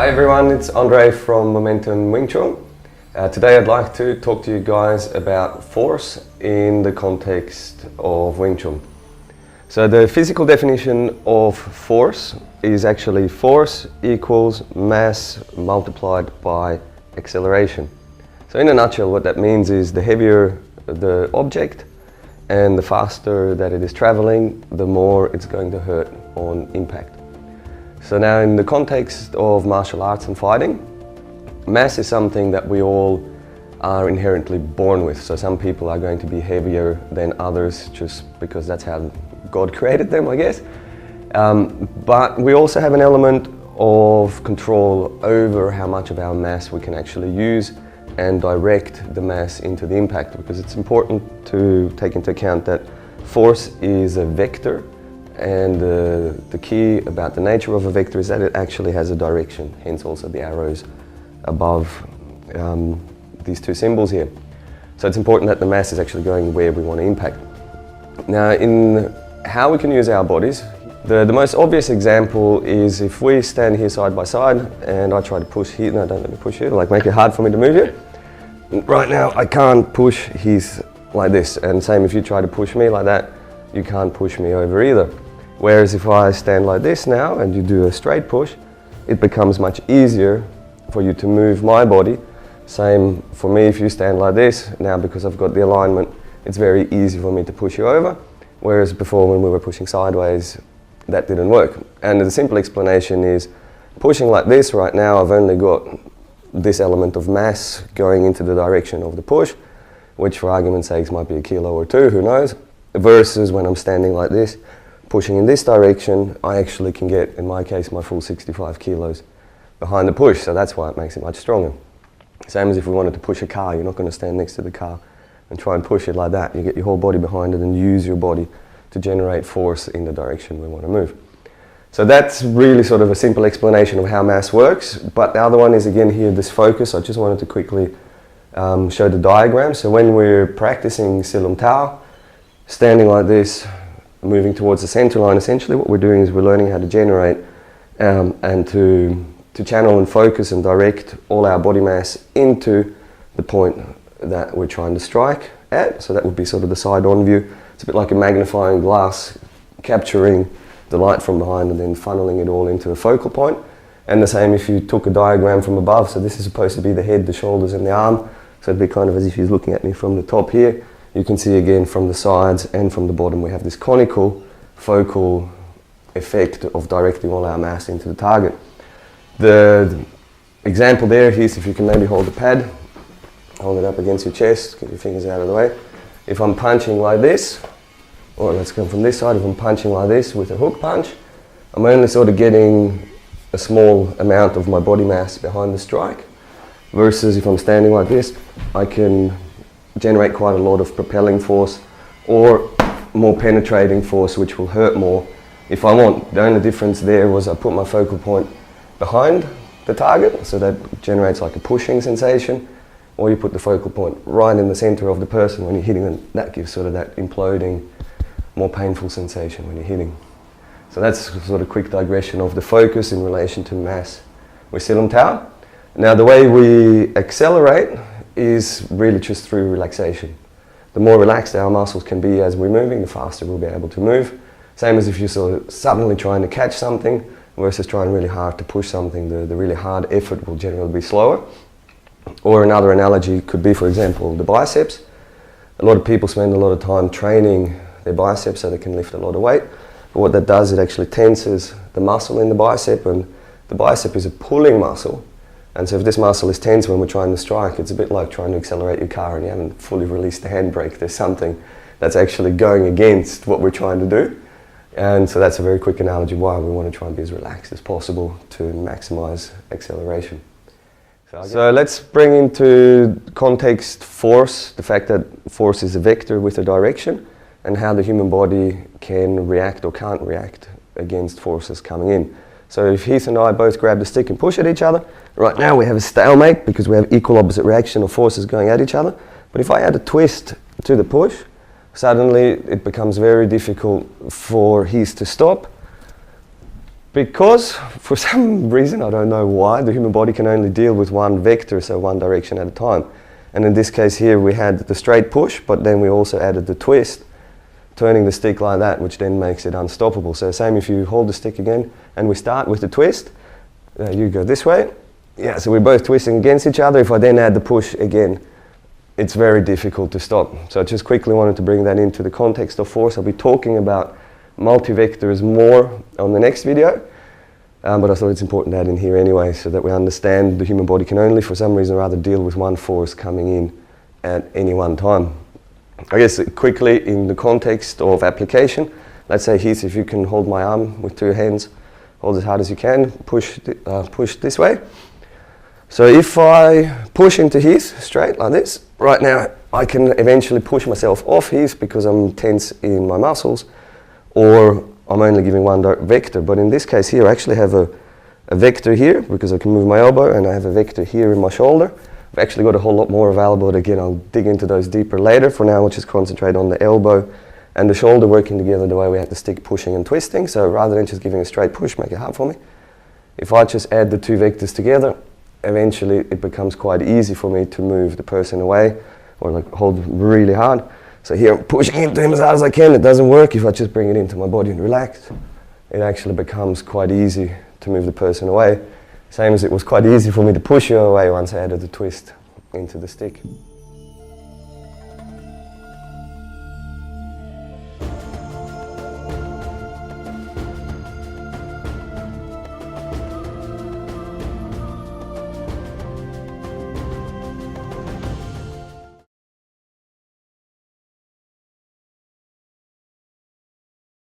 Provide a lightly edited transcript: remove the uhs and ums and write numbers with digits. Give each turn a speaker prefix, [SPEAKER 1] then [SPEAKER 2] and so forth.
[SPEAKER 1] Hi everyone, it's Andre from Momentumwingchun. Today I'd like to talk to you guys about force in the context of Wing Chun. So the physical definition of force is actually force equals mass multiplied by acceleration. So in a nutshell, what that means is the heavier the object and the faster that it is traveling, the more it's going to hurt on impact. So now in the context of martial arts and fighting, mass is something that we all are inherently born with. So some people are going to be heavier than others just because that's how God created them, I guess. But we also have an element of control over how much of our mass we can actually use and direct the mass into the impact, because it's important to take into account that force is a vector, and the key about the nature of a vector is that it actually has a direction, hence also the arrows above these two symbols here. So it's important that the mass is actually going where we want to impact. Now, in how we can use our bodies, the most obvious example is if we stand here side by side and I try to push here. No, don't let me push here, like make it hard for me to move here. Right now I can't push his like this, and same if you try to push me like that, you can't push me over either. Whereas if I stand like this now and you do a straight push, it becomes much easier for you to move my body. Same for me if you stand like this. Now because I've got the alignment, it's very easy for me to push you over. Whereas before when we were pushing sideways, that didn't work. And the simple explanation is, pushing like this right now, I've only got this element of mass going into the direction of the push, which for argument's sake might be a kilo or two, who knows? Versus when I'm standing like this, pushing in this direction, I actually can get, in my case, my full 65 kilos behind the push, so that's why it makes it much stronger. Same as if we wanted to push a car, you're not going to stand next to the car and try and push it like that. You get your whole body behind it and use your body to generate force in the direction we want to move. So that's really sort of a simple explanation of how mass works, but the other one is again here, this focus. I just wanted to quickly show the diagram. So when we're practicing Silum Tao, standing like this, moving towards the center line, essentially what we're doing is we're learning how to generate and to channel and focus and direct all our body mass into the point that we're trying to strike at. So that would be sort of the side-on view. It's a bit like a magnifying glass capturing the light from behind and then funneling it all into a focal point. And the same if you took a diagram from above. So this is supposed to be the head, the shoulders and the arm. So it'd be kind of as if you're looking at me from the top here. You can see again from the sides and from the bottom we have this conical focal effect of directing all our mass into the target. The example there is, if you can maybe hold the pad, hold it up against your chest, get your fingers out of the way. If I'm punching like this, or let's go from this side, if I'm punching like this with a hook punch, I'm only sort of getting a small amount of my body mass behind the strike, versus if I'm standing like this, I can generate quite a lot of propelling force or more penetrating force, which will hurt more if I want. The only difference there was I put my focal point behind the target, so that generates like a pushing sensation, or you put the focal point right in the center of the person when you're hitting, and that gives sort of that imploding, more painful sensation when you're hitting. So that's sort of quick digression of the focus in relation to mass with Silum Tao. Now the way we accelerate is really just through relaxation. The more relaxed our muscles can be as we're moving, the faster we'll be able to move. Same as if you're sort of suddenly trying to catch something versus trying really hard to push something, the really hard effort will generally be slower. Or another analogy could be, for example, the biceps. A lot of people spend a lot of time training their biceps so they can lift a lot of weight. But what that does, it actually tenses the muscle in the bicep, and the bicep is a pulling muscle. And so if this muscle is tense when we're trying to strike, it's a bit like trying to accelerate your car and you haven't fully released the handbrake. There's something that's actually going against what we're trying to do. And so that's a very quick analogy why we want to try and be as relaxed as possible to maximize acceleration. So let's bring into context force, the fact that force is a vector with a direction, and how the human body can react or can't react against forces coming in. So if Heath and I both grab the stick and push at each other, right now we have a stalemate because we have equal opposite reaction of forces going at each other. But if I add a twist to the push, suddenly it becomes very difficult for Heath to stop Because for some reason, I don't know why, the human body can only deal with one vector, so one direction at a time. And in this case here we had the straight push, but then we also added the twist, turning the stick like that, which then makes it unstoppable. So same if you hold the stick again and we start with the twist, you go this way. Yeah, so we're both twisting against each other. If I then add the push again, it's very difficult to stop. So I just quickly wanted to bring that into the context of force. I'll be talking about multi-vectors more on the next video, but I thought it's important to add in here anyway, so that we understand the human body can only, for some reason or other, deal with one force coming in at any one time. I guess quickly in the context of application, let's say Heath, if you can hold my arm with two hands, hold as hard as you can, push this way. So if I push into Heath straight like this, right now I can eventually push myself off Heath because I'm tense in my muscles, or I'm only giving one vector. But in this case here, I actually have a vector here because I can move my elbow, and I have a vector here in my shoulder. I've actually got a whole lot more available, but again, I'll dig into those deeper later. For now, we'll just concentrate on the elbow and the shoulder working together the way we have the stick pushing and twisting. So rather than just giving a straight push, make it hard for me. If I just add the two vectors together, eventually it becomes quite easy for me to move the person away, or like hold really hard. So here I'm pushing into him as hard as I can. It doesn't work. If I just bring it into my body and relax, it actually becomes quite easy to move the person away. Same as it was quite easy for me to push you away once I added the twist into the stick.